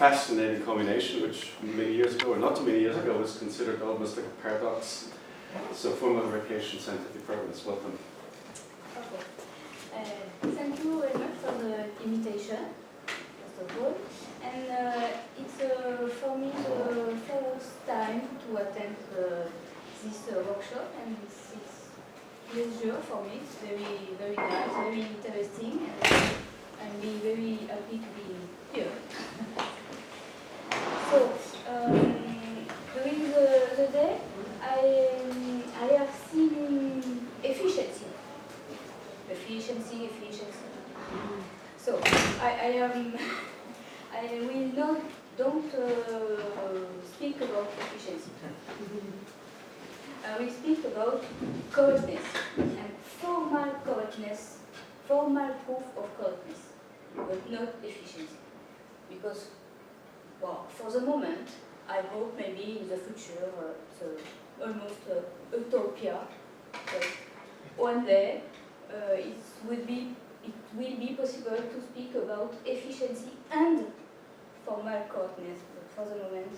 fascinating combination, which many years ago, or not too many years ago, was considered almost like a paradox. So formal verification scientific progress, welcome. Okay. Thank you very much for the invitation, first of all. And it's for me the first time to attend this workshop, and it's pleasure for me. It's very, very nice, very interesting, and I'm very happy to be here. So, during the day, I have seen efficiency. So, I will don't speak about efficiency. I will speak about correctness and formal correctness, formal proof of correctness, but not efficiency. Because, well, for the moment, I hope maybe in the future, it's almost utopia, but one day it will be possible to speak about efficiency and formal correctness, but for the moment,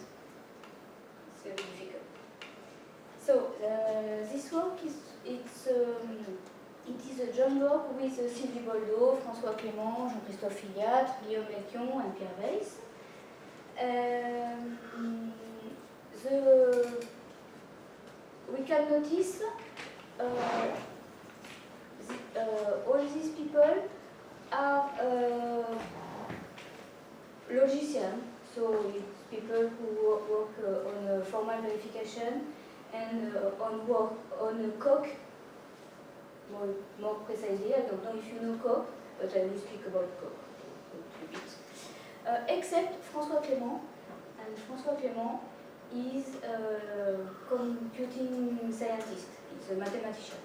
it's very difficult. So this work it is a joint work with Sylvie Boldo, Francois, Clement, Juan-Christophe, Filliatre, Guillaume, Melquiond, and Pierre Weis. We can notice all these people are logicians, so it's people who work on formal verification and on COC, more precisely. I don't know if you know COC, but I will speak about COC a bit. Except Francois Clement, and Francois Clement is a computing scientist, he's a mathematician.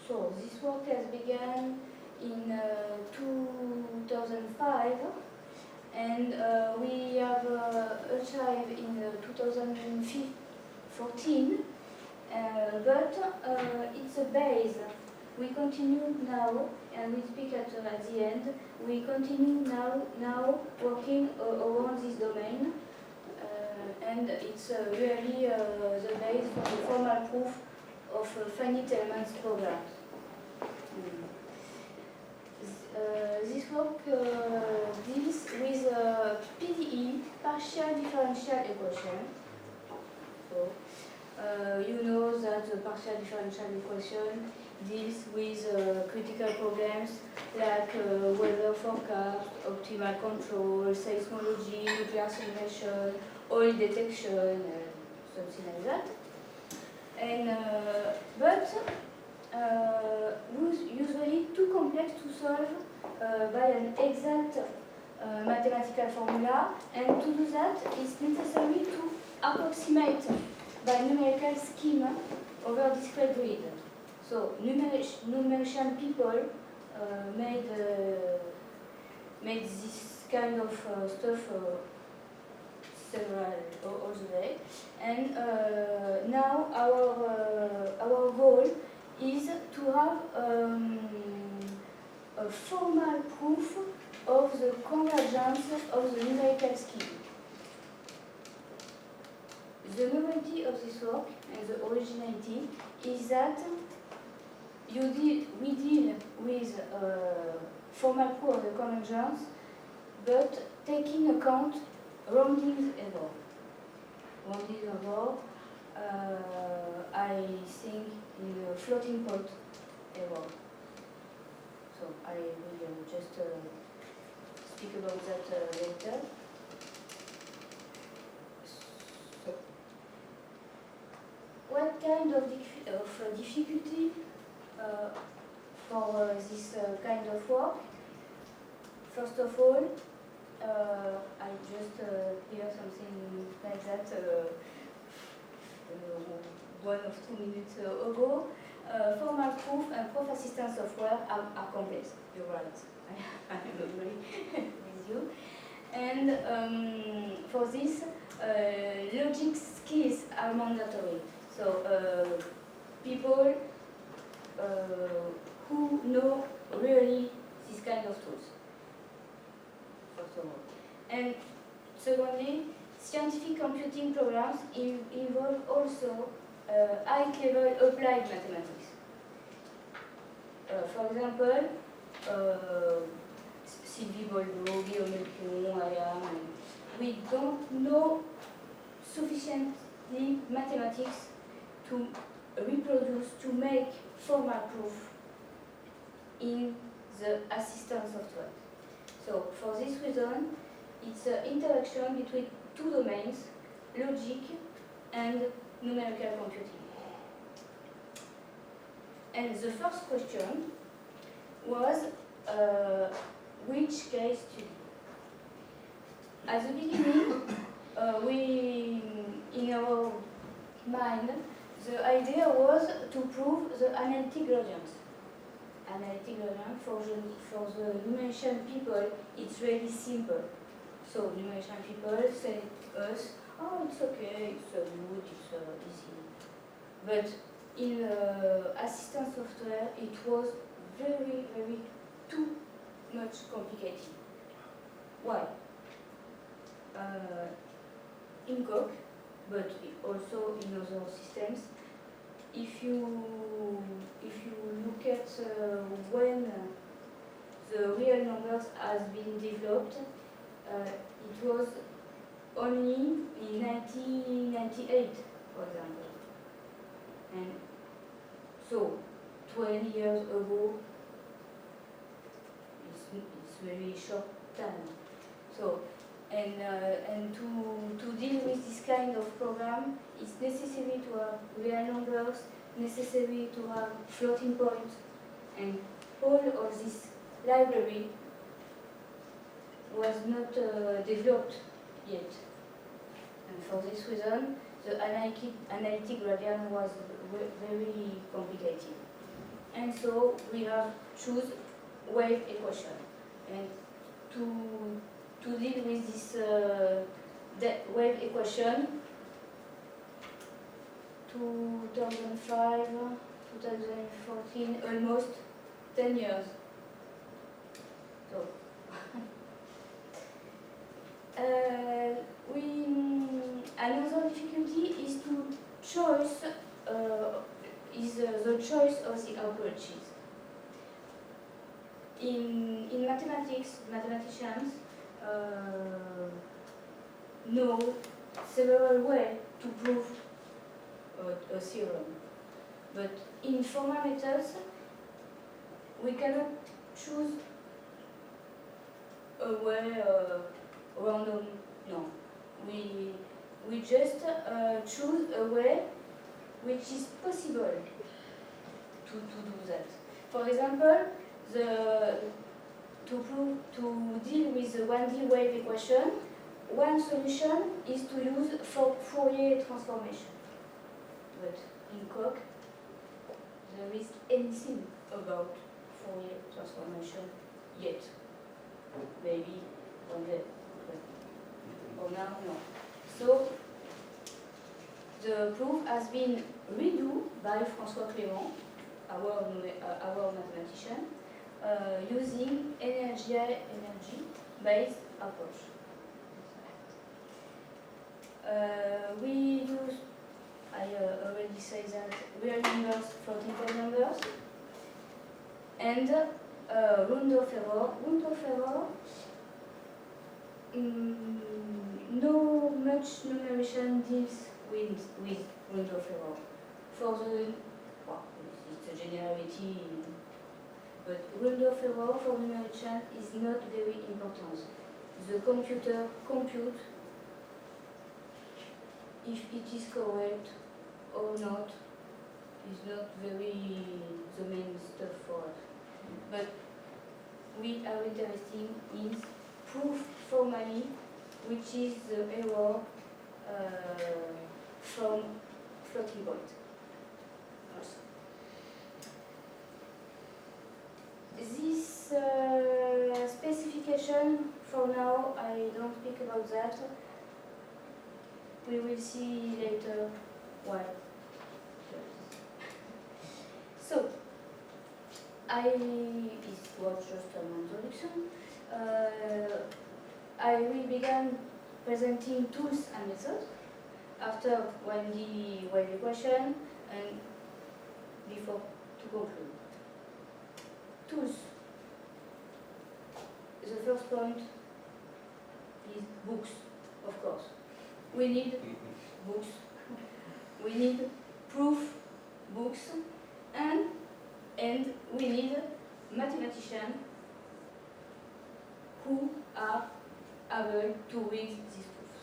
So this work has begun in 2005, and we have achieved in 2014, but it's a base. We continue now, and we speak at the end, we continue now working around this domain, and it's really the base for the formal proof of finite elements programs. This work deals with PDE, partial differential equation. So, you know that the partial differential equation deals with critical problems like weather forecast, optimal control, seismology, nuclear simulation, oil detection, something like that. And but usually too complex to solve by an exact mathematical formula, and to do that it's necessary to approximate by numerical scheme over discrete grid. So numerician people made this kind of stuff all the way, and now our goal is to have a formal proof of the convergence of the numerical scheme. The novelty of this work and the originality is that we deal with formal proof of the convergence, but taking account rounding error. Rounding error, I think in the floating point error. So I will just speak about that later. So, what kind of difficulty for this kind of work? First of all, I just hear something like that 1 or 2 minutes ago. Formal proof and proof assistance software are complex. You're right. I agree with you. And for this, logic skills are mandatory. So people who know really this this kind of tools, first of all. And secondly, scientific computing programs involve also high-level applied mathematics. For example, Sylvie, Boldo, Guillaume, Melquiond, I am, and we don't know sufficiently mathematics to reproduce, to make formal proof in the assistant software. So for this reason, it's an interaction between two domains, logic and numerical computing. And the first question was which case study? At the beginning, in our mind, the idea was to prove the analytic gradient. Analytic gradient for the numerician people, it's really simple. So numerician people say to us, oh, it's okay, it's good, it's easy. But in assistant software, it was very, very too much complicated. Why? In Coq, but also in other systems, if you look at when the real numbers has been developed, it was only in 1998, for example. And so 20 years ago, it's very short time. So and to deal with this kind of program, it's necessary to have real numbers, necessary to have floating points, and all of this library was not developed yet. And for this reason, the analytic gradient was very complicated. And so we have choose wave equation. And to deal with this wave equation, 2005, 2014, almost 10 years. So another difficulty is to choose the choice of the approaches. In mathematics, mathematicians know several ways to prove a theorem, but in formal methods, we cannot choose a way random. No, we just choose a way which is possible to do that. For example, to deal with the 1D wave equation, one solution is to use Fourier transformation. But in Coq, there is anything about Fourier transformation yet. Maybe one day, but for now, no. So the proof has been redo by Francois Clement, our mathematician, using energy-based approach. We use, I already said that, real numbers, floating point numbers, and round-off error. Round-off error, no much numeration deals with round-off error. For the, well, it's a generality, but round-off error for numeration is not very important. The computer computes if it is correct or not is not very the main stuff for us. But we are interested in proof formally, which is the error from floating point. Also. This specification, for now, I don't speak about that. We will see later why. So, it was just an introduction. I will begin presenting tools and methods after Wendy the question and before to conclude. Tools. The first point is books, of course. We need books. We need proof books and we need mathematicians who are able to read these proofs.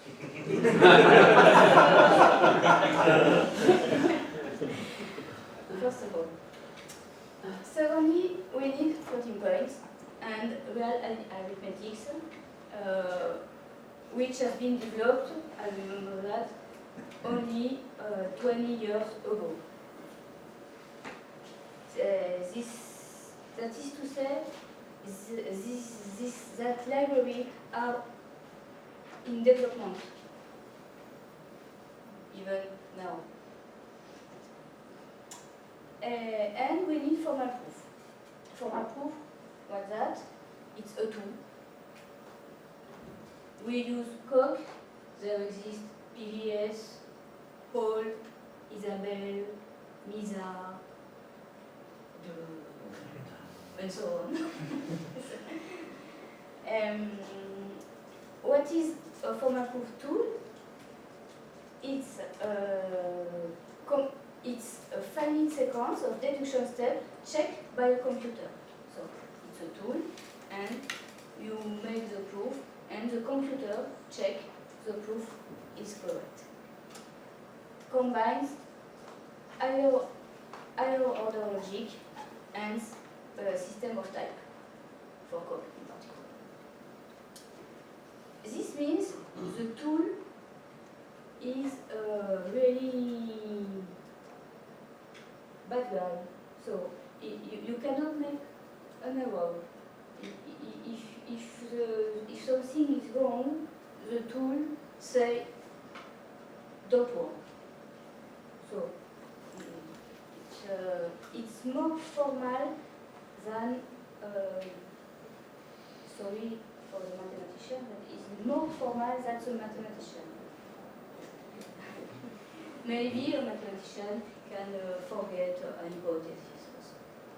First of all. Secondly, we need floating points and real arithmetics, which has been developed, I remember that, only 20 years ago. That is to say, that library are in development, even now. And we need formal proof. Formal proof, what's that? It's a tool. We use Coq, there exist PVS, Paul, Isabelle, Misa, and so on. What is a formal proof tool? It's a finite sequence of deduction steps checked by a computer. So it's a tool, and you make the proof, and the computer checks the proof is correct. Combines higher order logic and a system of type for code in particular. This means the tool is really bad guy. So you cannot make an error. If something is wrong, the tool say don't work. So it's more formal than sorry for the mathematician, but it's more formal than the mathematician. Maybe a mathematician can forget an hypothesis.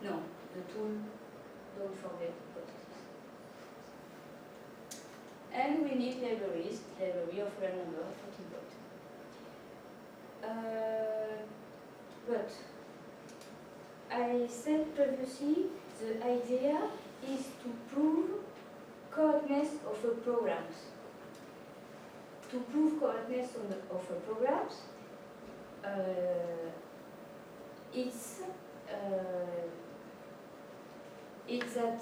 No, the tool don't forget hypothesis. And we need library of real number, floating point. But I said previously, the idea is to prove correctness of a programs. To prove correctness of a programs, it's that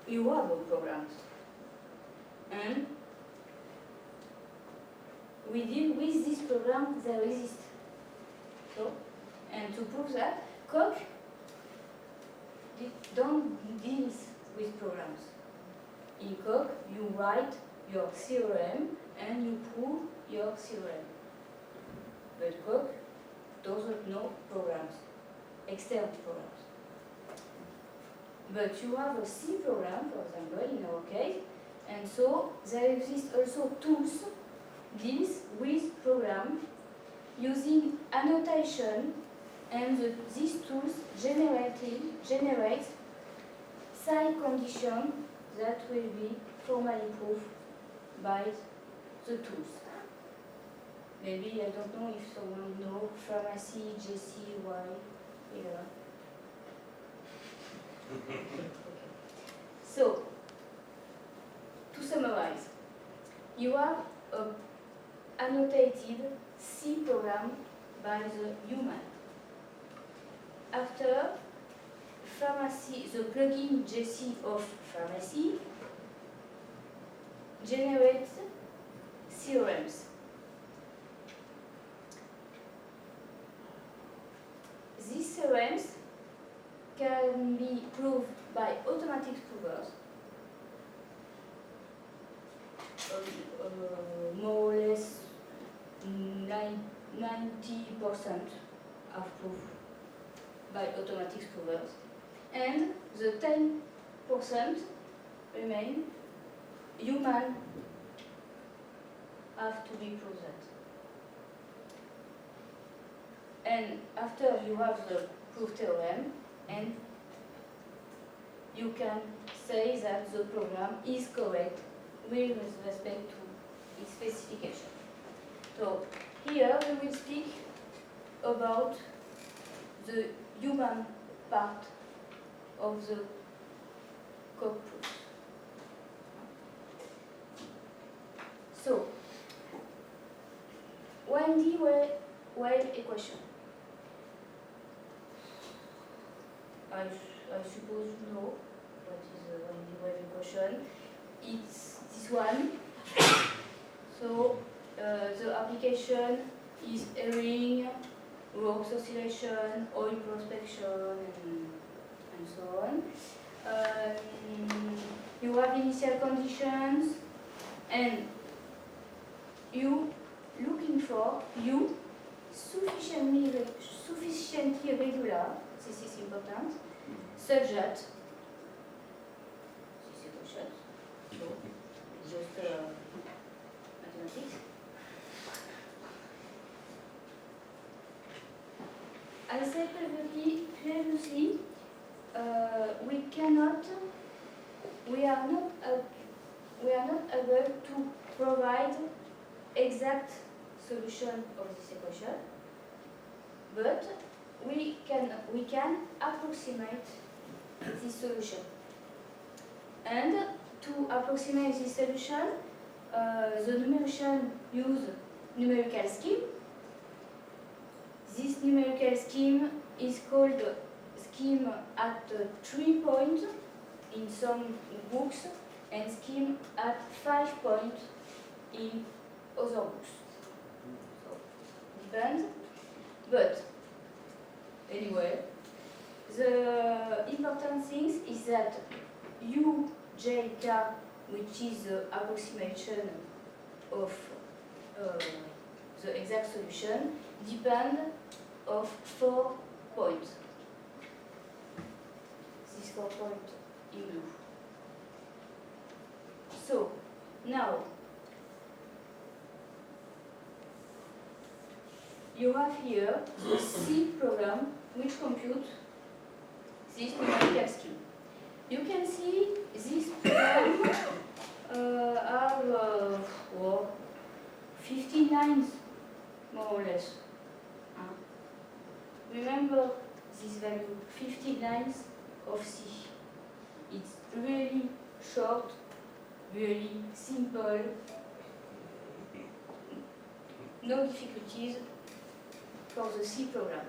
you have a programs, and we deal with this program that exists. So, and to prove that, Coq don't deal with programs. In Coq, you write your theorem and you prove your theorem. But Coq doesn't know programs, external programs. But you have a C program, for example, in our case, and so there exist also tools deals with program using annotation, and these tools generate side condition that will be formally proved by the tools. Maybe, I don't know if someone knows pharmacy, JC, Y, here. So, to summarize, you have an annotated C program by the human. After pharmacy, the plugin JC of pharmacy generates theorems. These theorems can be proved by automatic provers, more or less 90% are proved by automatic provers, and the 10% remain, human have to be present. And after you have the proof theorem, and you can say that the program is correct with respect to its specification. So here we will speak about the human part of the code proof. So, Wendy wave equation. I suppose you know what is the Wendy wave equation. It's this one. So the application is airing, Rocks oscillation, oil prospection, and so on. You have initial conditions, and you looking for U sufficiently regular, this is important, such that this is a question, so just mathematics. I said previously, we are not able to provide exact solution of this equation, but we can approximate this solution. And to approximate this solution, the numeration use numerical scheme. This numerical scheme is called scheme at 3 points in some books and scheme at 5 points in other books. So, depends. But anyway, the important thing is that UJK, which is the approximation of the exact solution, depend of 4 points. These 4 points in blue. So now you have here the C program which computes this numerical scheme. You can see this program have 50 lines more or less. Remember this value, 50 lines of C. It's really short, really simple, no difficulties for the C program.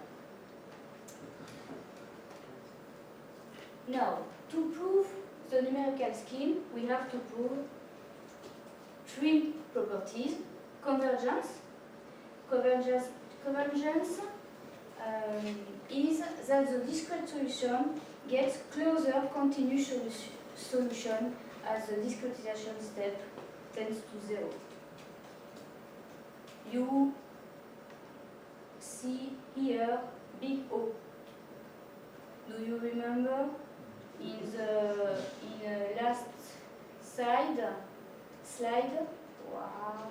Now, to prove the numerical scheme, we have to prove 3 properties. Convergence. Convergence is that the discrete solution gets closer continuous solution as the discretization step tends to 0. You see here big O. Do you remember in the last slide? Wow.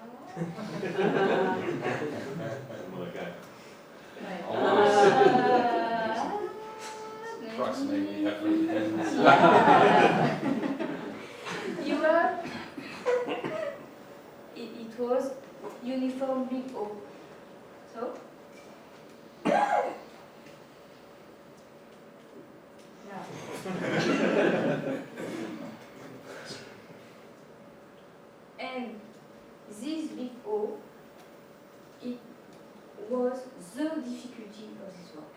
Approximately every You were, it was uniform big O. So, now. And this big O, it was the difficulty of this work.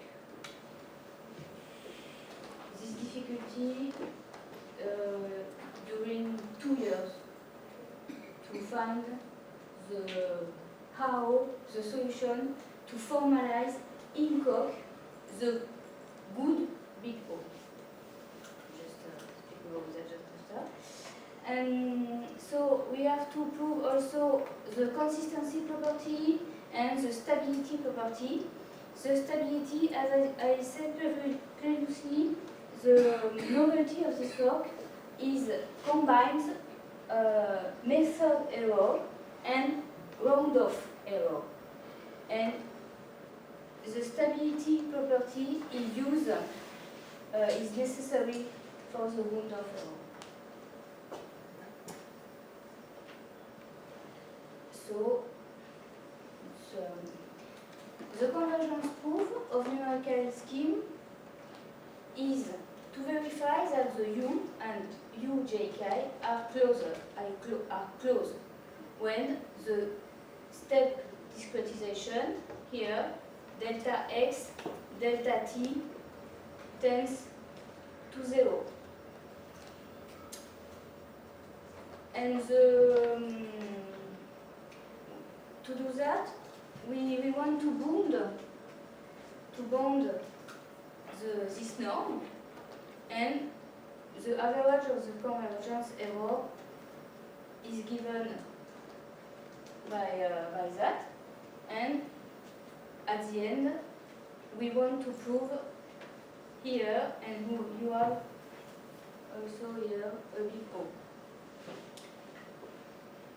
This difficulty during 2 years to find how the solution to formalize in Coq the good big O. Just speak about that just after. And so we have to prove also the consistency property and the stability property. The stability, as I said previously, the novelty of this work is combines method error and round-off error. And the stability property is used is necessary for the round-off error. So, the convergence proof of numerical scheme is to verify that the U and UJK are close when the step discretization here, delta x, delta t tends to 0. And to do that, we want to bound this norm, and the average of the convergence error is given by that, and at the end we want to prove here, and you have also here a big O.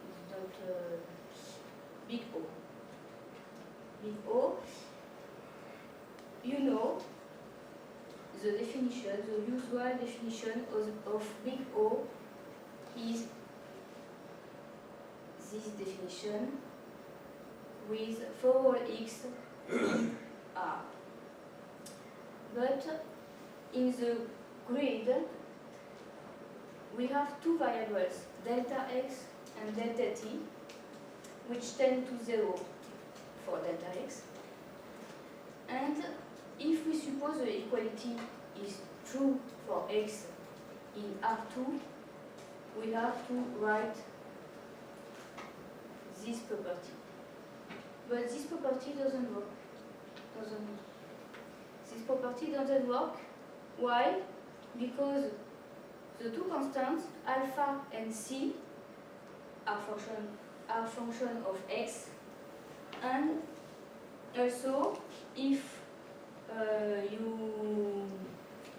It's not big O. Big O, you know the definition, the usual definition of big O is this definition with for all x R. But in the grid, we have two variables, delta x and delta t, which tend to 0 for delta x. And if we suppose the equality is true for x in R2, we have to write this property. But this property doesn't work. This property doesn't work. Why? Because the two constants, alpha and c, are function of x, and also if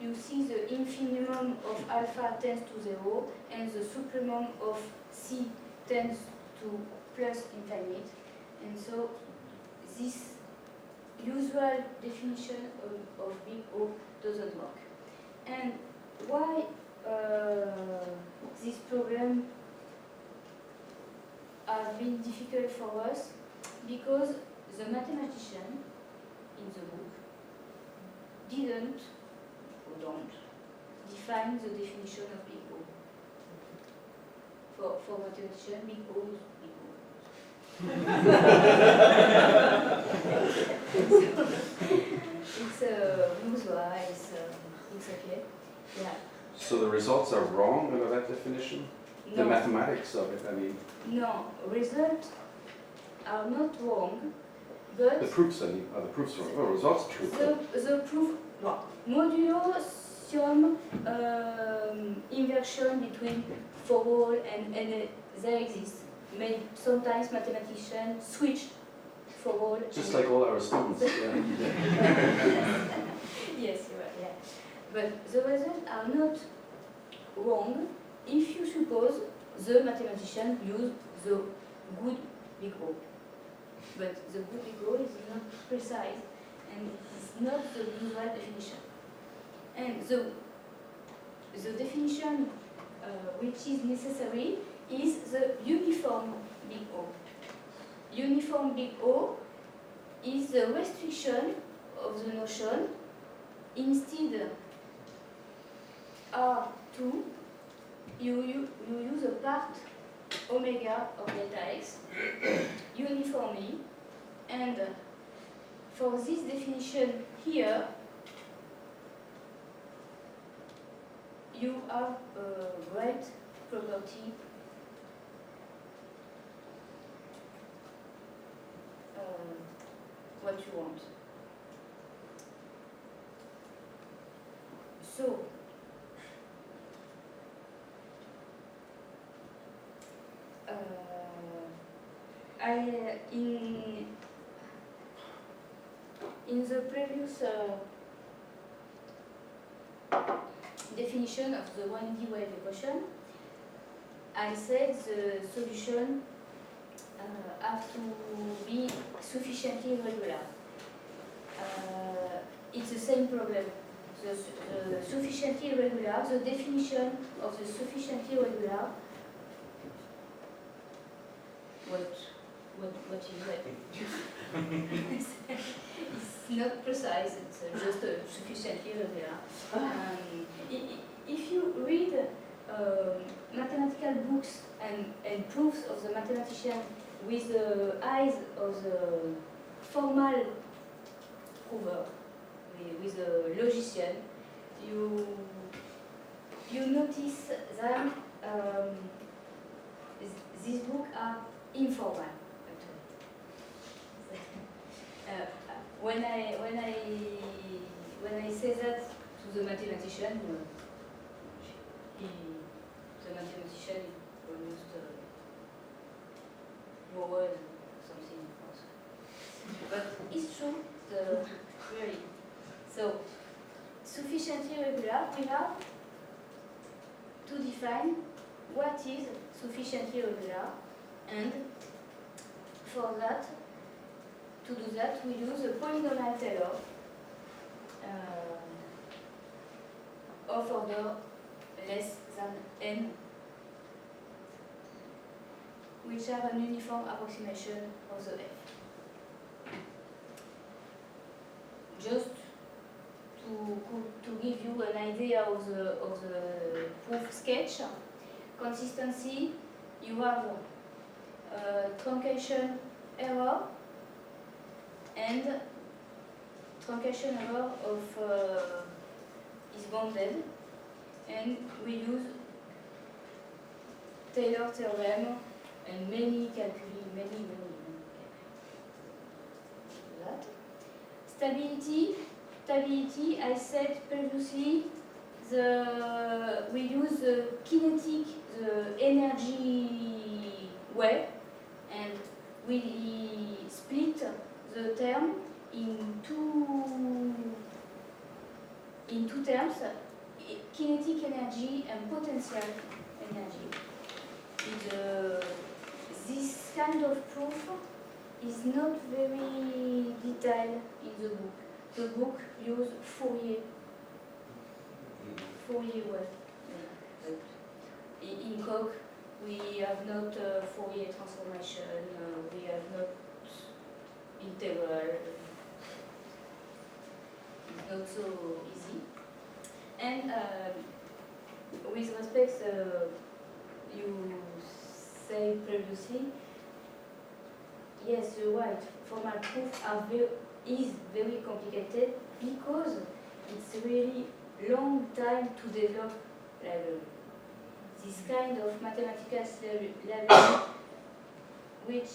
you see the infimum of alpha tends to 0 and the supremum of c tends to plus infinite, and so this usual definition of big O doesn't work. And why this problem has been difficult for us? Because the mathematician in the book didn't or don't define the definition of big O. For mathematician, big O is big O. It's bourgeois, it's okay. Yeah. So the results are wrong under that definition? No. The mathematics of it, I mean. No, results are not wrong, but The proofs, I mean, are the proofs wrong? Oh, results true. the proof, well, modulo some inversion between for all and there exists. Sometimes mathematicians switch for all. Just like all our students, yeah. Yes, you're right, yeah. But the results are not wrong if you suppose the mathematician use the good big O. But the good big O is not precise and it's not the usual definition. And the definition which is necessary is the uniform big O. Uniform big O is the restriction of the notion. Instead R2, you use a part omega of delta x uniformly, and for this definition here, you have a great property what you want. So, in the previous definition of the 1D wave equation, I said the solution have to be sufficiently regular. It's the same problem. The sufficiently regular, the definition of the sufficiently regular, what is that? It's not precise, it's just sufficiently regular. If you read mathematical books and proofs of the mathematician with the eyes of the formal prover, with the logician, you notice that these books are informal. When I say that to the mathematician, the mathematician almost lower something else. But it's true, really. So, sufficiently regular, we have to define what is sufficiently regular, and for that, to do that, we use a polynomial Taylor of order less than n, which have an uniform approximation of the f. Just to give you an idea of the proof sketch, consistency, you have truncation error, and truncation error of is bounded, and we use Taylor theorem and many calculi, many that. Stability, I said previously, we use the kinetic, the energy way, and we split the term in two terms, kinetic energy and potential energy. This kind of proof is not very detailed in the book. The book uses Fourier way. In Coq, we have not Fourier transformation, we have not integral. It's not so easy. And with respect, you say previously, yes, you're right. Formal proof is very complicated because it's really long time to develop this kind of mathematical library, which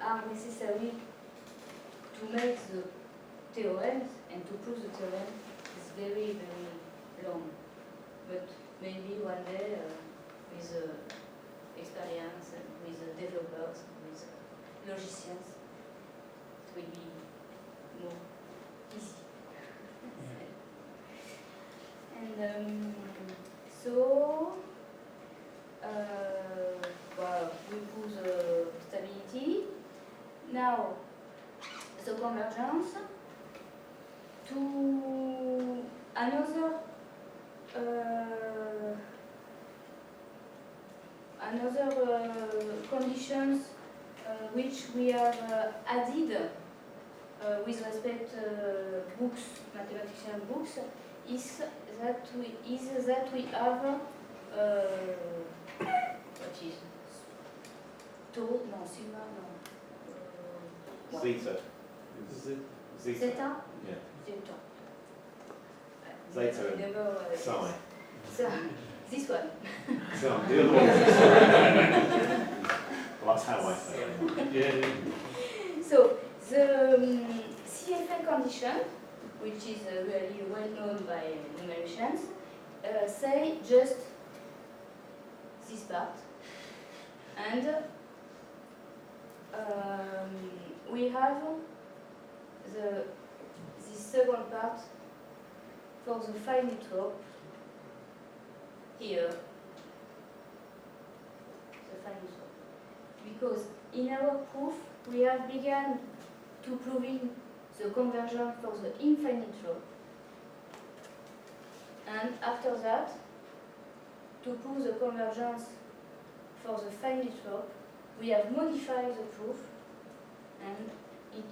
are necessary to make the theorems and to prove the theorem is very, very long. But maybe one day, with experience and with developers, with logicians, it will be more easy. And so, well, we put the stability. Now, the convergence to another conditions which we have added with respect books, mathematician books, is that we have what is sigma, Zeta. Zeta? Yeah. Zeta. Zeta. Psi. So, this one. So, the other one. Well, that's how I say it. Yeah. So, the CFA condition, which is really well known by numericians, say just this part, and we have this second part for the finite group, here the final slope. Because in our proof we have begun to proving the conversion for the infinite slope, and after that to prove the convergence for the finite slope we have modified the proof, and it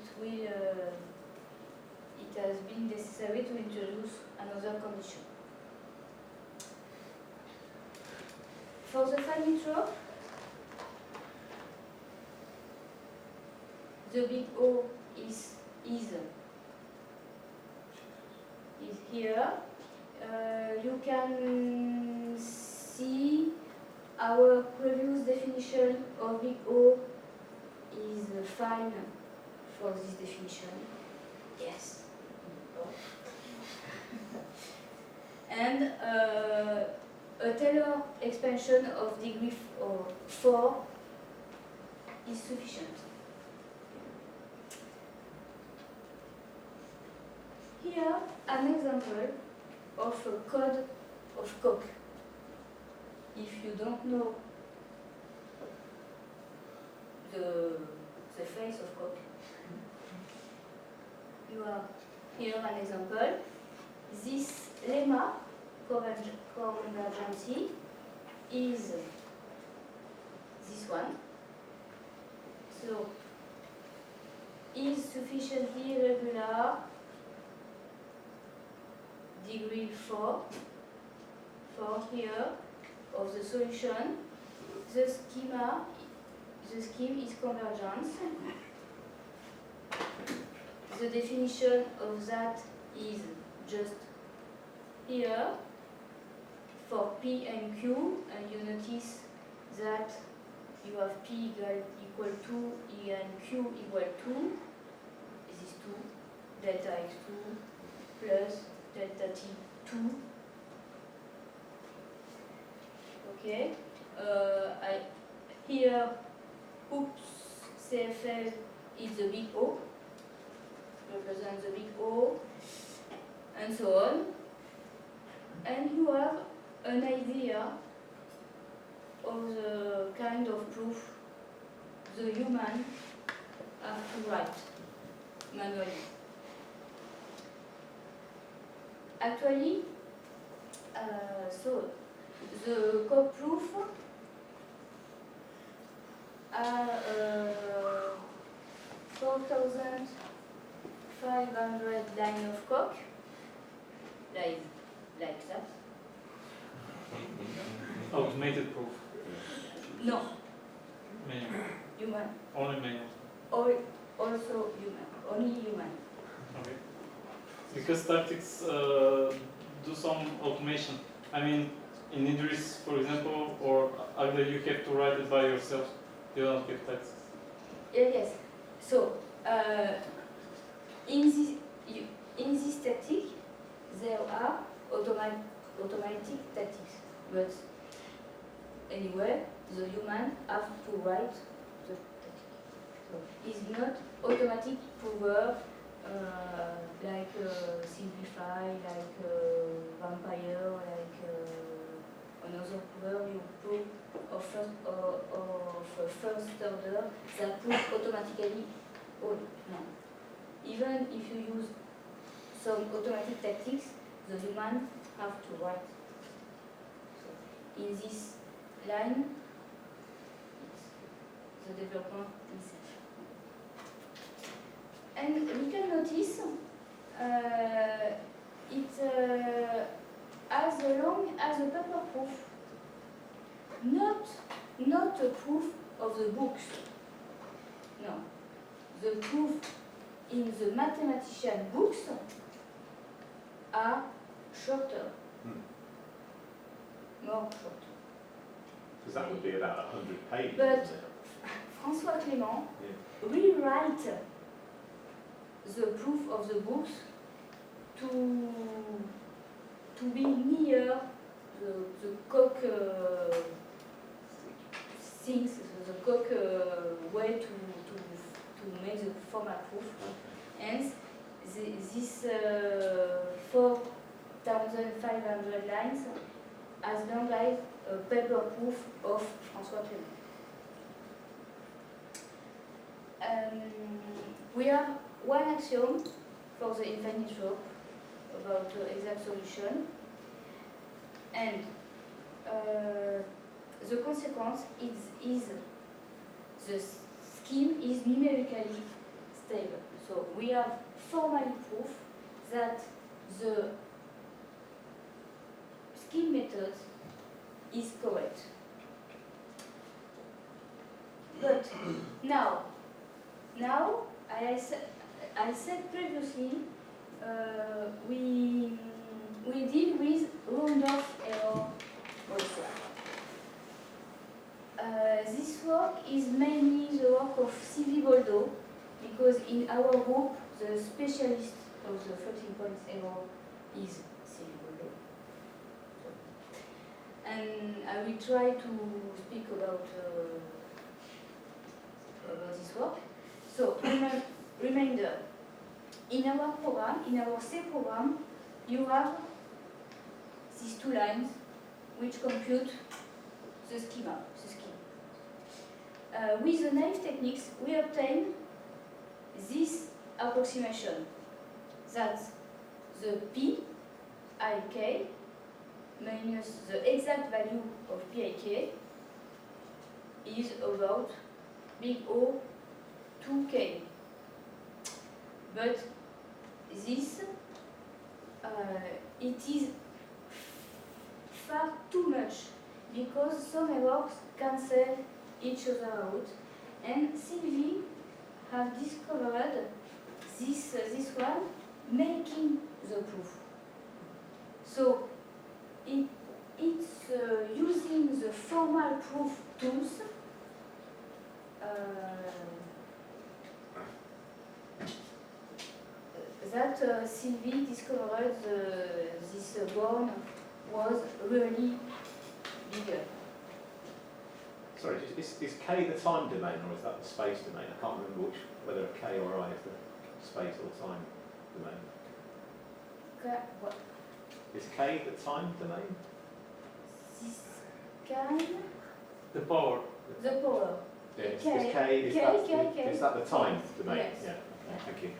has been necessary to introduce another condition. For the finite slope, the big O is here. You can see our previous definition of big O is fine for this definition. Yes. And a Taylor expansion of degree 4 is sufficient. Here, an example of a code of Koch. If you don't know the face of Koch, you have here an example. This lemma, convergency, is this one. So, is sufficiently regular degree 4 for here of the solution. The scheme is convergence. The definition of that is just here for P and Q, and you notice that you have P equal to E and Q equal to this is 2 delta x2 plus delta t2. Okay. Here, oops, CFL is the big O, represents the big O, and so on. And you have an idea of the kind of proof the human have to write manually. Actually, so the Koch proof are 4,500 lines of Koch, like that. Automated proof. No, Manual. human. Only manual. Also human. Only human. Okay. Because statics do some automation. I mean, in Idris, for example, or either you have to write it by yourself. You don't have text. Yes. So in this tactic, there are automatic tactics, but anyway, the human have to write the tactic. So it's not automatic prover like simplify, like vampire, like another prover you prove of first order that prove automatically. Oh no! Even if you use some automatic tactics, the human have to write. So in this line, the development is. And we can notice it as long as a paper proof, not a proof of the books. No, the proof in the mathematician books are shorter, more short. Because that would be about 100 pages. But wouldn't it? François Clement Yeah. rewrite the proof of the books to be near the Koch things, the Koch way to make the formal proof. And this 4,500 lines as long as a paper proof of Francois Clement. We have one axiom for the infinite rope about the exact solution, and the consequence is the scheme is numerically stable. So we have formally proof that the scheme method is correct. But now, I said previously, we deal with Rundorf error also. This work is mainly the work of Sylvie Boldo, because in our group the specialist of the floating point error is Sylvie Boldo. And I will try to speak about this work. So, reminder, in our program, in our C program, you have these two lines which compute the schema, the scheme. With the naive techniques, we obtain this approximation that the P ik minus the exact value of Pik is about big O 2K. But this, it is far too much because some errors cancel each other out, and Sylvie has discovered this one making the proof. So it's using the formal proof tools that Sylvie discovered this bond was really bigger. Sorry, is K the time domain or is that the space domain? I can't remember whether K or I is the space or time domain. What? Is K the time domain? This kind? The power. The power. Yeah, is K, K, is that the time domain? Yes. Yeah, okay, thank you.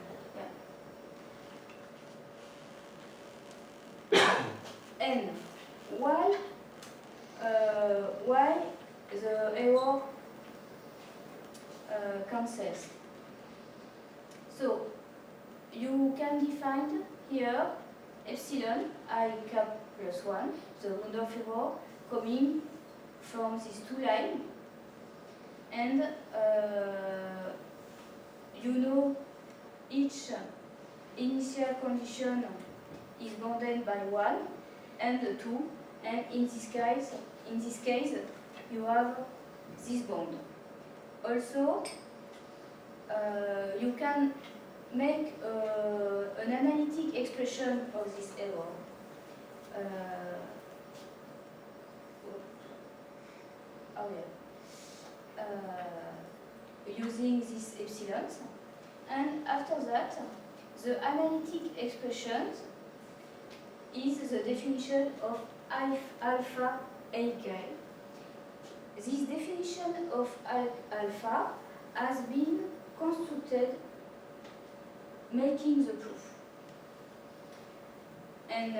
And why the error cancels? So you can define here epsilon I cap plus 1, the Rundorf error coming from these two lines, and you know each initial condition is bounded by 1 and 2, and in this case you have this bond. Also, you can make an analytic expression of this error. Using these epsilons, and after that, the analytic expression is the definition of alpha AK. This definition of alpha has been constructed making the proof. And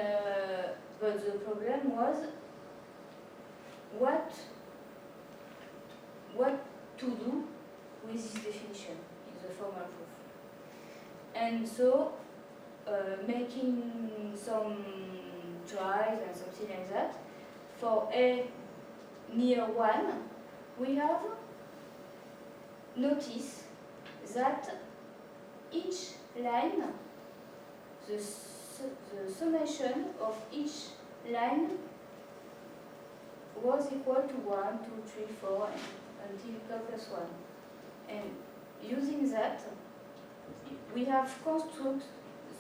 but the problem was what to do with this definition in the formal proof. And so making some tries and something like that, for A near 1, we have noticed that each line, the summation of each line was equal to 1, 2, 3, 4, until k plus 1. And using that, we have constructed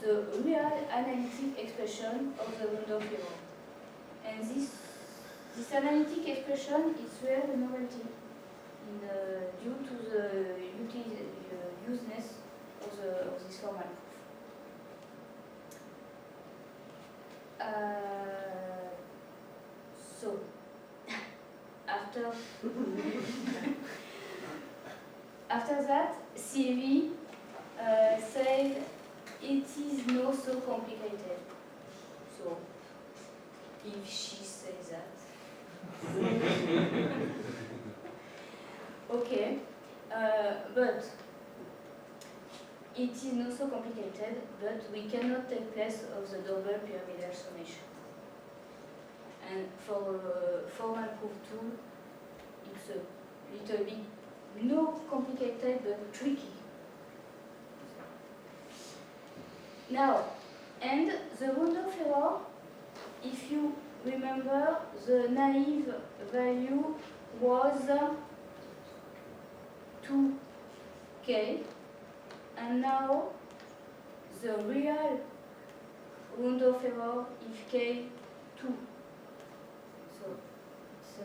the real analytic expression of the Rundorf error. And this analytic expression is really novelty due to the useness of this formal proof. So, after that, Sylvie said it is not so complicated. So, if she says that. Okay, but it is not so complicated, but we cannot take place of the double pyramidal summation. And for formal proof tool, it's a little bit not complicated but tricky. Now, and the round of error, if you remember, the naive value was 2k, and now the real round of error is k 2. So it's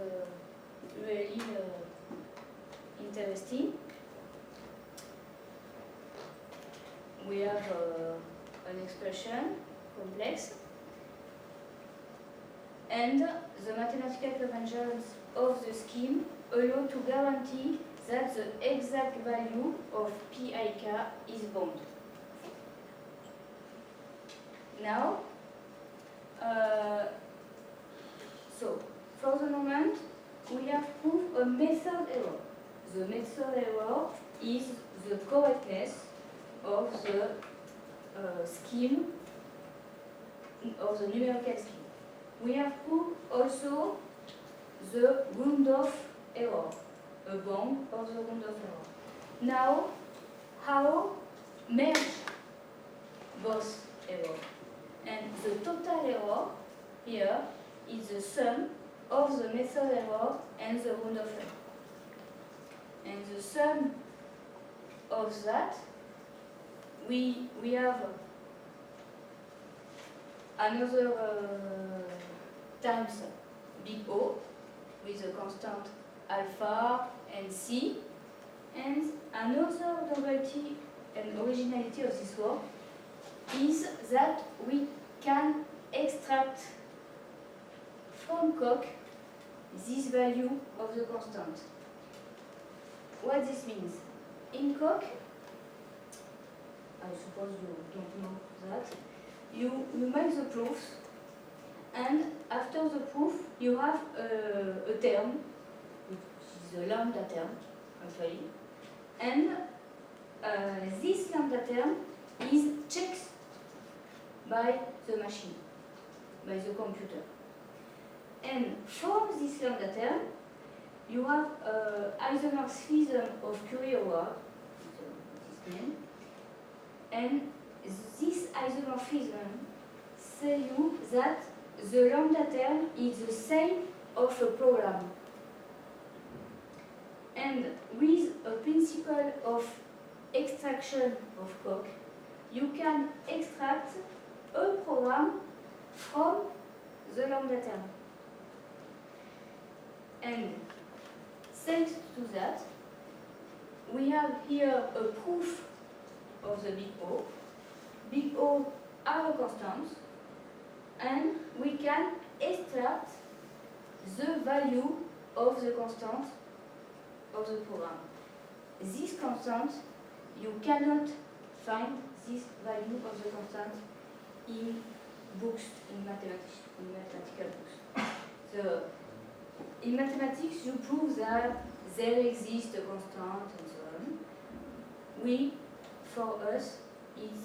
really interesting. We have an expression, complex, and the mathematical conventions of the scheme allow to guarantee that the exact value of PIK is bound. Now, so for the moment, we have proved a method error. The method error is the correctness of the scheme, of the numerical scheme. We have proved also the round-off error, a bound of the round-off error. Now, how merge both errors? And the total error here is the sum of the method error and the round-off error. And the sum of that, we have another times big O with a constant alpha and C, and another novelty and originality of this work is that we can extract from coq this value of the constant. What this means? In coq, I suppose you don't know that, you make the proofs, and after the proof you have a term, which is a lambda term, actually, and this lambda term is checked by the machine, by the computer. And from this lambda term, you have isomorphism of Curie-Howard, this name, and this isomorphism says you that the lambda term is the same of a program. And with a principle of extraction of coq, you can extract a program from the lambda term. And thanks to that, we have here a proof of the big O. Big O are a constant, and we can extract the value of the constant of the program. This constant, you cannot find this value of the constant in books, in mathematical books. So, in mathematics, you prove that there exists a constant and so on. For us, it's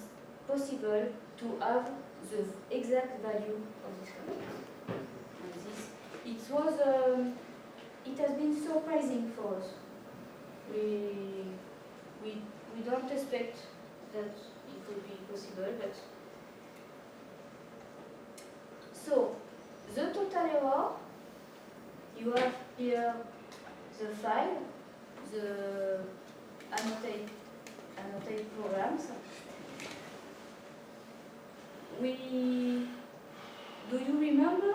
possible to have the exact value of this constant. And this, it has been surprising for us. We don't expect that it could be possible, but so the total error. You have here the file, the annotate programs. Do you remember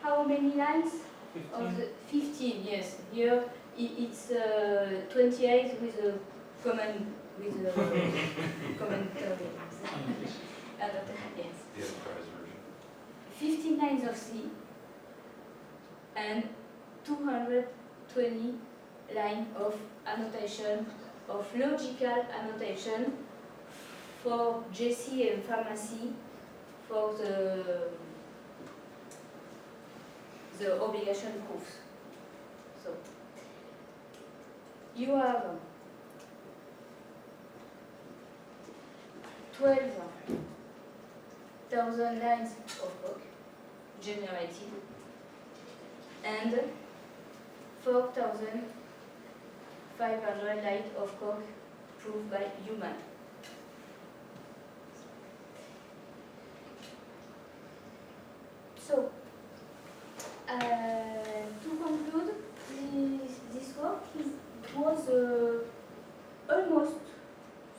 how many lines? 15. Of the 15, yes. Here it's 28 with a commentary. Yes. 15 lines of C. and 220 lines of annotation, of logical annotation for JC and pharmacy for the obligation proofs. So you have 12,000 lines of code generated and 4,500 lines of code proved by human. So, to conclude, this work was almost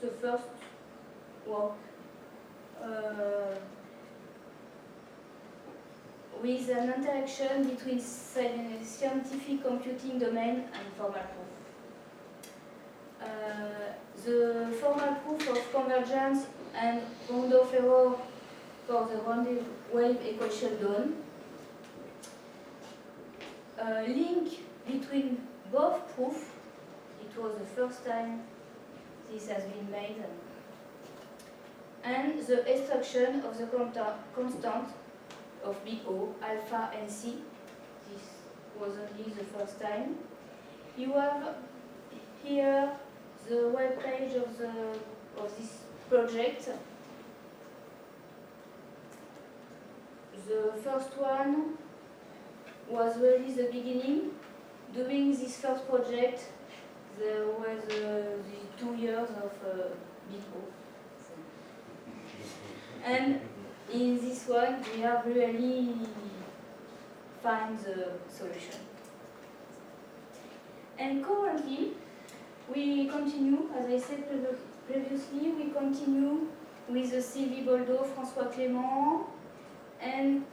the first work with an interaction between scientific computing domain and formal proof. The formal proof of convergence and Boldo for the rounded wave equation done. A link between both proofs, it was the first time this has been made, and the extraction of the constant of big O, alpha and C. This was only the first time. You have here the web page of this project. The first one was really the beginning. During this first project, there was the 2 years of big O. And in this one, we have really find the solution. And currently, we continue, as I said previously, we continue with the Sylvie, Boldo, Francois, Clement, and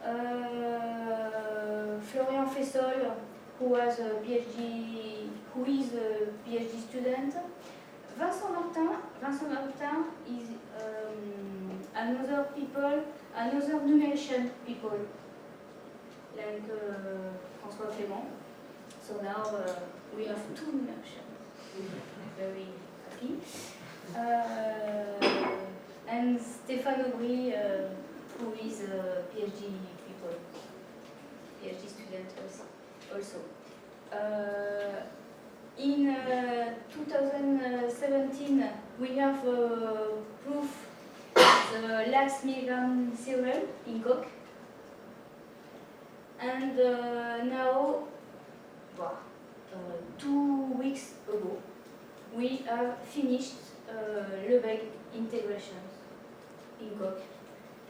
Florian Fessol, who is a PhD student. Vincent Martin is another numeration people, like François Clement. So now we have 2 numericians. Very happy. And Stéphane Aubry, who is a PhD student also. In 2017, we have proof the Lax-Milgram theorem in Coq. And now, 2 weeks ago, we have finished Lebesgue integrations in Coq.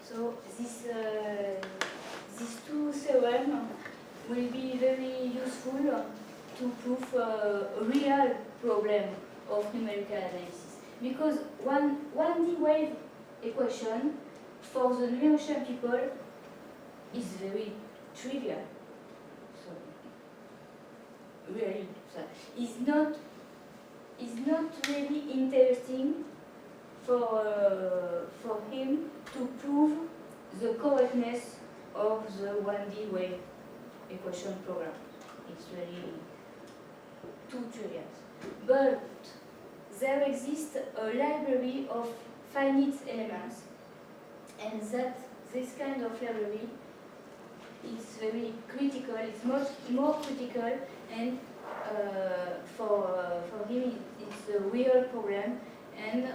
So these 2 theorems will be very useful to prove a real problem of numerical analysis. Because 1D wave equation for the numeration people is very trivial. So really, is not really interesting for him to prove the correctness of the 1D wave equation program. It's really too trivial. But there exists a library of finite elements, and that this kind of library is very critical. It's much more critical, and for him it's a real problem, and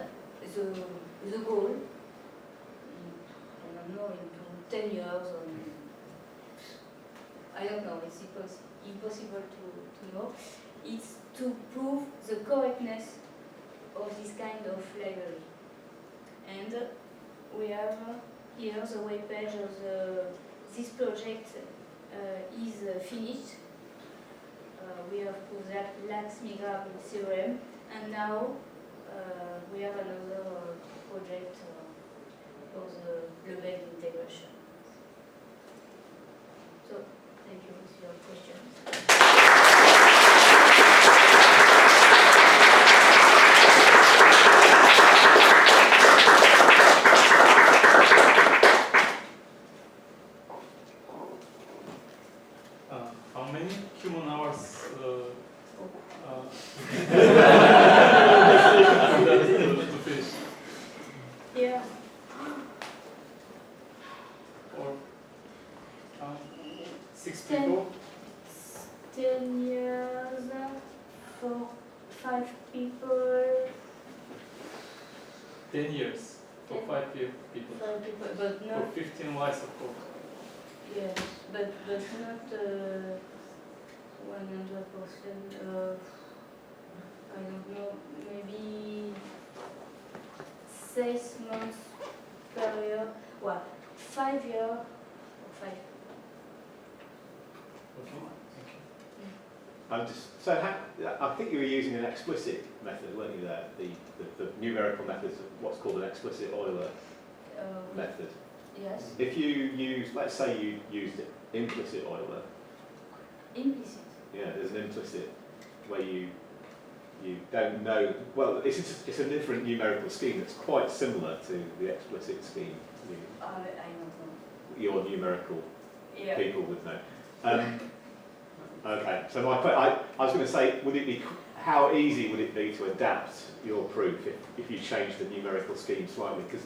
the goal, I don't know, into 10 years, or I don't know, it's impossible to know. It's to prove the correctness of this kind of library. And we have here the web page of this project is finished. We have proved that Lax-Milgram theorem, and now we have another project for the Lebesgue integration. So, thank you for your questions. How many 10 years for 5 people. 10 years for 5 people. 5 people, but For not 15 lives, of course. yes, but not 100%. I don't know, maybe 6 months per year. Well, 5 years or 5. Okay. I'm just, so I think you were using an explicit method, weren't you there? The numerical methods of what's called an explicit Euler method. Yes. If you use, let's say you used implicit Euler, Implicit. yeah, there's an implicit where you don't know, well, it's a different numerical scheme that's quite similar to the explicit scheme I don't know. your numerical Yeah. people would know. Okay, so I was going to say, how easy would it be to adapt your proof if you change the numerical scheme slightly? Because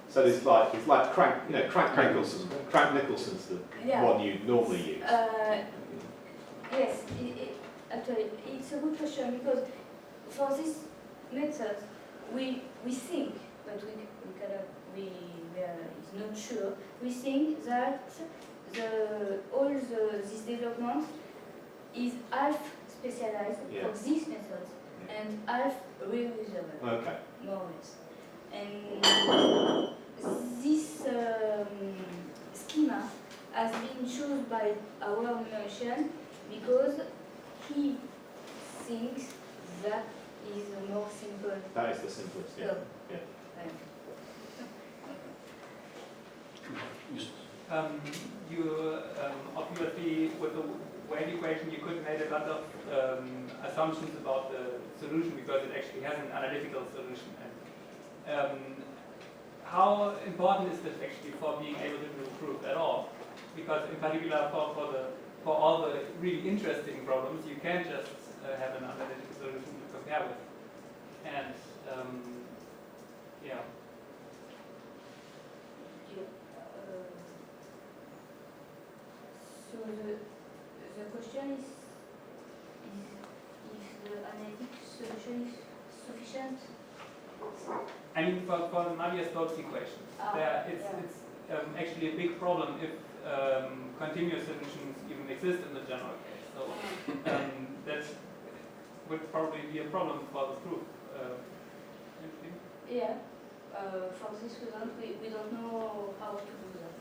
so it's like Crank Nicholson. Crank Nicholson's the one you normally use. Yes, actually, it's a good question because for this method, we think, but we cannot, it's not sure. We think that this development is half specialized for this method and half reusable, Okay. more or less. And this schema has been chosen by our numerician because he thinks that is more simple. That is the simplest, yeah. So, Yeah. You obviously, with the wave equation, you could make a lot of assumptions about the solution because it actually has an analytical solution. And how important is this actually for being able to do proof at all? Because in particular for all the really interesting problems, you can't just have an analytical solution to compare with. And yeah. So the question is if the analytic solution is sufficient? I mean, for the Navier-Stokes equation, it's actually a big problem if continuous solutions even exist in the general case. So that would probably be a problem for the proof. Yeah. For this reason, we don't know how to do that.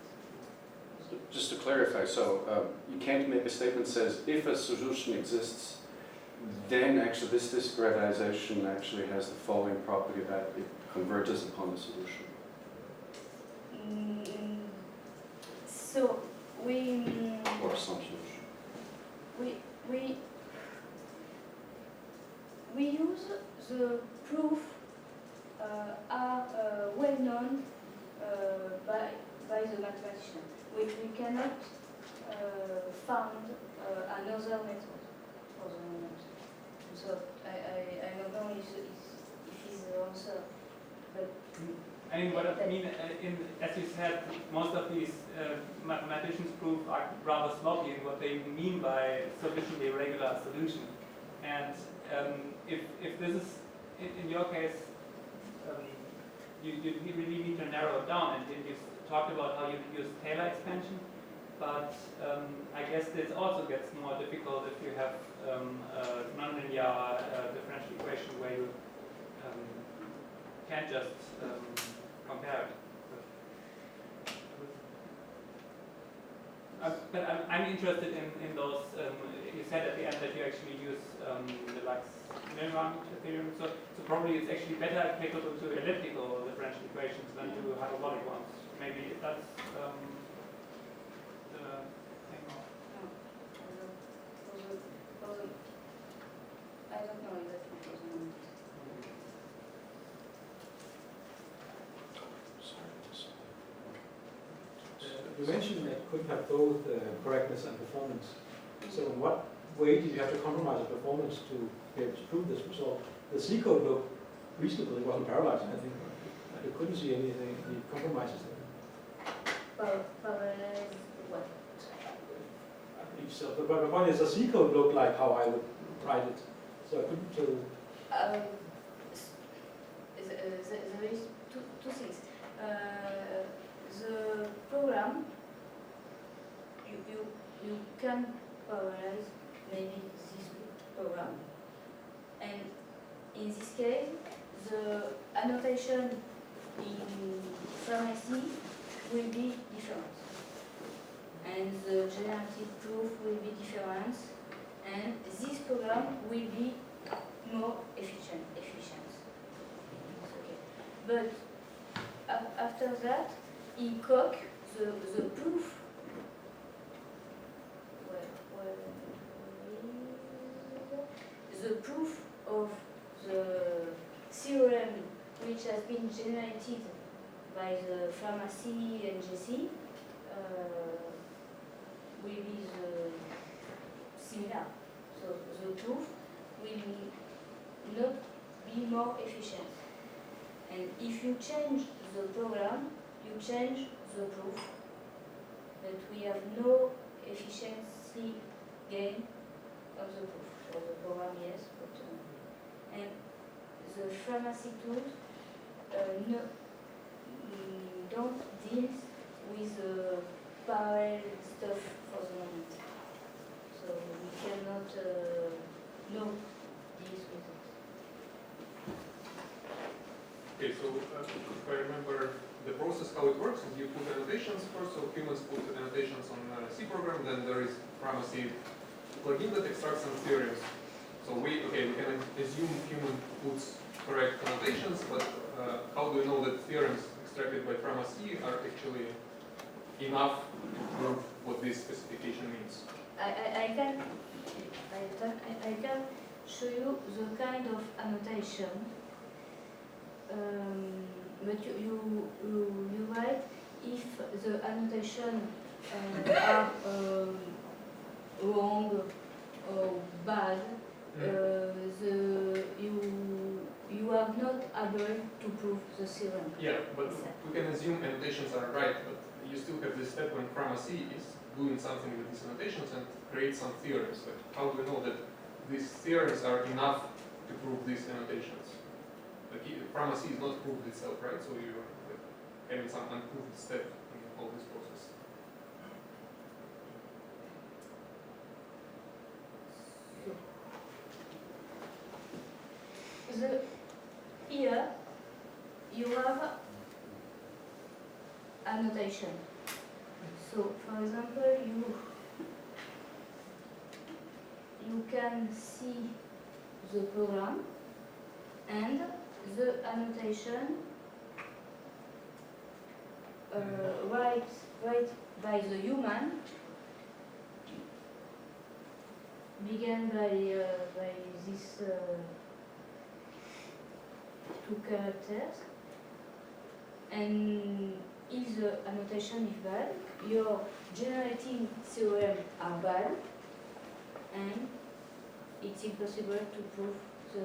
Just to clarify, so you can't make a statement that says if a solution exists, then actually this discretization actually has the following property that it converges upon the solution. So we Or some solution. we use the proof are well known by the mathematician. We cannot find another method for the moment. So I don't know if it's the answer. But I mean, what I mean, as you said, most of these mathematicians' proofs are rather sloppy in what they mean by sufficiently regular solution. And if this is, in your case, you really need to narrow it down. And you talked about how you use Taylor expansion, but I guess this also gets more difficult if you have a nonlinear differential equation where you can't just compare it. But I'm interested in those, you said at the end that you actually use the Milgram theorem, so probably it's actually better applicable to elliptical differential equations than to hyperbolic ones. Maybe that's the thing. I don't know exactly for the moment. You mentioned that you couldn't have both correctness and performance. So in what way did you have to compromise the performance to be able to prove this result? The C code looked reasonable, it wasn't paralyzing, I think. You couldn't see any compromises there. Paralyze what? So, but my point is, a C code look like how I would write it. So I couldn't. There is two things. The program, you can parallelize maybe this program, and in this case, the annotation in pharmacy will be different, and the generative proof will be different, and this program will be more efficient. Okay. But after that, in coq, the proof. The proof of the theorem which has been generated by the pharmacy and GC will be similar. So the proof will not be more efficient. And if you change the program, you change the proof, but we have no efficiency gain of the proof. For the program, yes, but and the pharmacy tools don't deal with the parallel stuff for the moment. So we cannot know this with it. Okay, so if I remember the process, how it works, is you put annotations first, so humans put annotations on C program, then there is pharmacy plugin that extracts some theorems. So we can assume human puts correct annotations, but how do we know that theorems extracted by pharmacy are actually enough to prove what this specification means? I can show you the kind of annotation, but you write if the annotation are wrong or bad, you are not able to prove the theorem. Yeah, but we can assume annotations are right, but you still have this step when pharmacy is doing something with these annotations and create some theorems. Like, how do we know that these theorems are enough to prove these annotations? Like, pharmacy is not proved itself, right? So you are like, having some unproved step in all this process. Here you have annotation. So, for example, you can see the program and the annotation right by the human began by this two characters, and if the annotation is bad, your generating theorem are bad, and it's impossible to prove the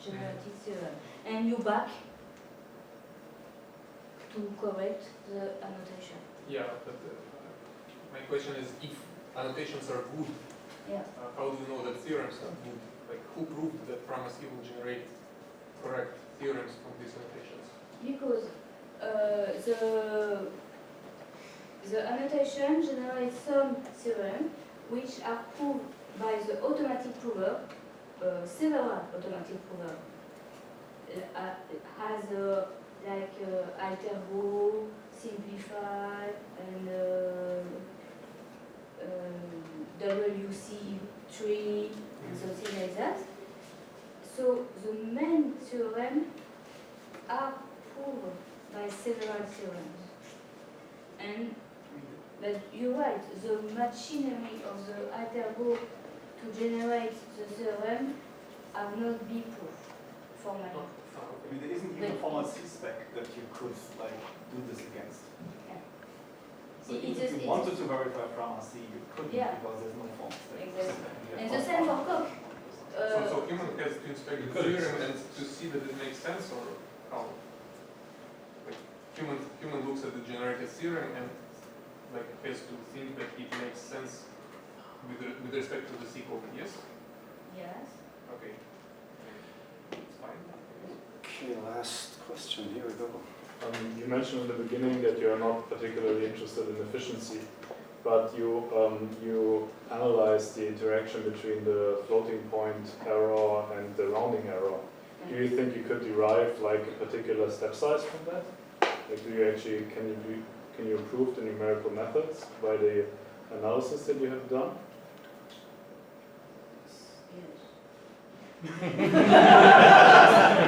generative theorem. And you back to correct the annotation. Yeah, but my question is, if annotations are good, Yeah. How do you know that theorems are good? Like, who proved that pharmacy will generate correct theorems from these annotations? Because the annotation generates some theorems which are proved by the automatic prover, several automatic prover. Has like alter go, simplify, and WC3 and something like that. So the main theorem are proved by several theorems. But you're right, the machinery of the alter go to generate the theorem are not be proof formally. I mean, there isn't even a pharmacy spec that you could like do this against. Yeah. So if you wanted to verify pharmacy, you couldn't because there's no form spec. Exactly. And the same for coq. So human has to inspect the theorem and to see that it makes sense, or how? Like human looks at the generated theorem and like has to think that it makes sense with respect to the C code, yes? Yes. Okay. It's fine. Okay, last question. Here we go. You mentioned in the beginning that you are not particularly interested in efficiency, but you analyzed the interaction between the floating point error and the rounding error. Do you think you could derive like a particular step size from that? Like, do you actually can you improve the numerical methods by the analysis that you have done?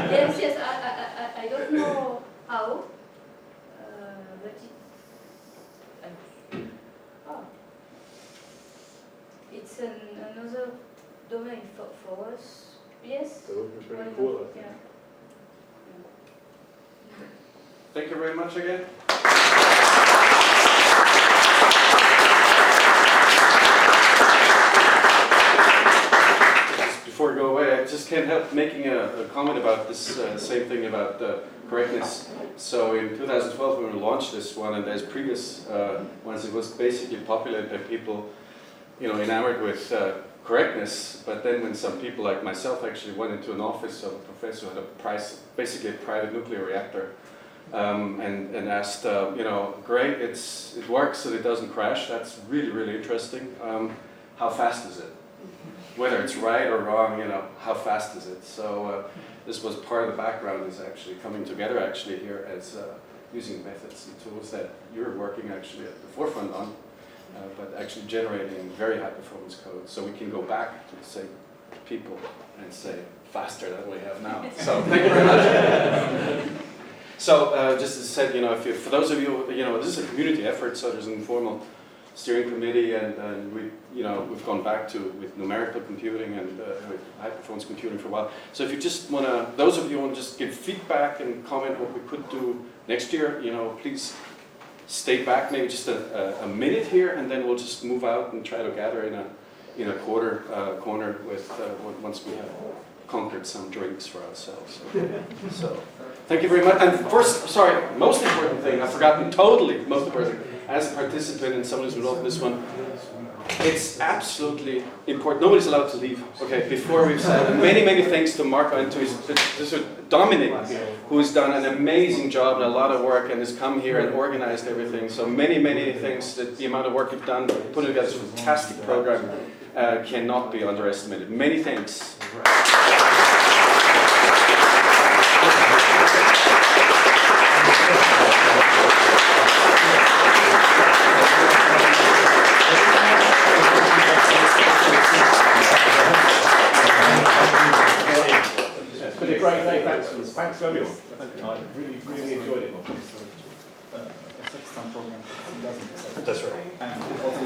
Yes. Yes. I don't know how, but it's another domain for us. Yes. That would be pretty cool, I think. Yeah. Thank you very much again. Before we go away, I just can't help making a comment about this same thing about correctness. So in 2012 when we launched this one, and there's previous ones, it was basically populated by people, enamored with correctness. But then when some people like myself actually went into an office of a professor who had basically a private nuclear reactor, and asked, great, it works and it doesn't crash. That's really, really interesting. How fast is it? Whether it's right or wrong, how fast is it? So this was part of the background, is actually coming together actually here as using methods and tools that you're working actually at the forefront on, but actually generating very high performance code. So we can go back to the same people and say faster than we have now. So thank you very much. So just as I said, for those of you, this is a community effort, so there's an informal steering committee, and we've gone back to with numerical computing and with high performance computing for a while. So if you just want to, those of you want to just give feedback and comment what we could do next year, please stay back maybe just a minute here, and then we'll just move out and try to gather in a corner with once we have conquered some drinks for ourselves. So thank you very much. And first, most important thing, I've forgotten totally, most important thing, as a participant and someone who's involved in this one, it's absolutely important. Nobody's allowed to leave. Okay, before we've said many, many thanks to Marco and to his Dominic, who's done an amazing job and a lot of work and has come here and organized everything. So many, many things. That the amount of work you've done, putting together this fantastic program, cannot be underestimated. Many thanks. It's been a great day, thanks to everyone. I really, really enjoyed it. Some program doesn't. That's right. And also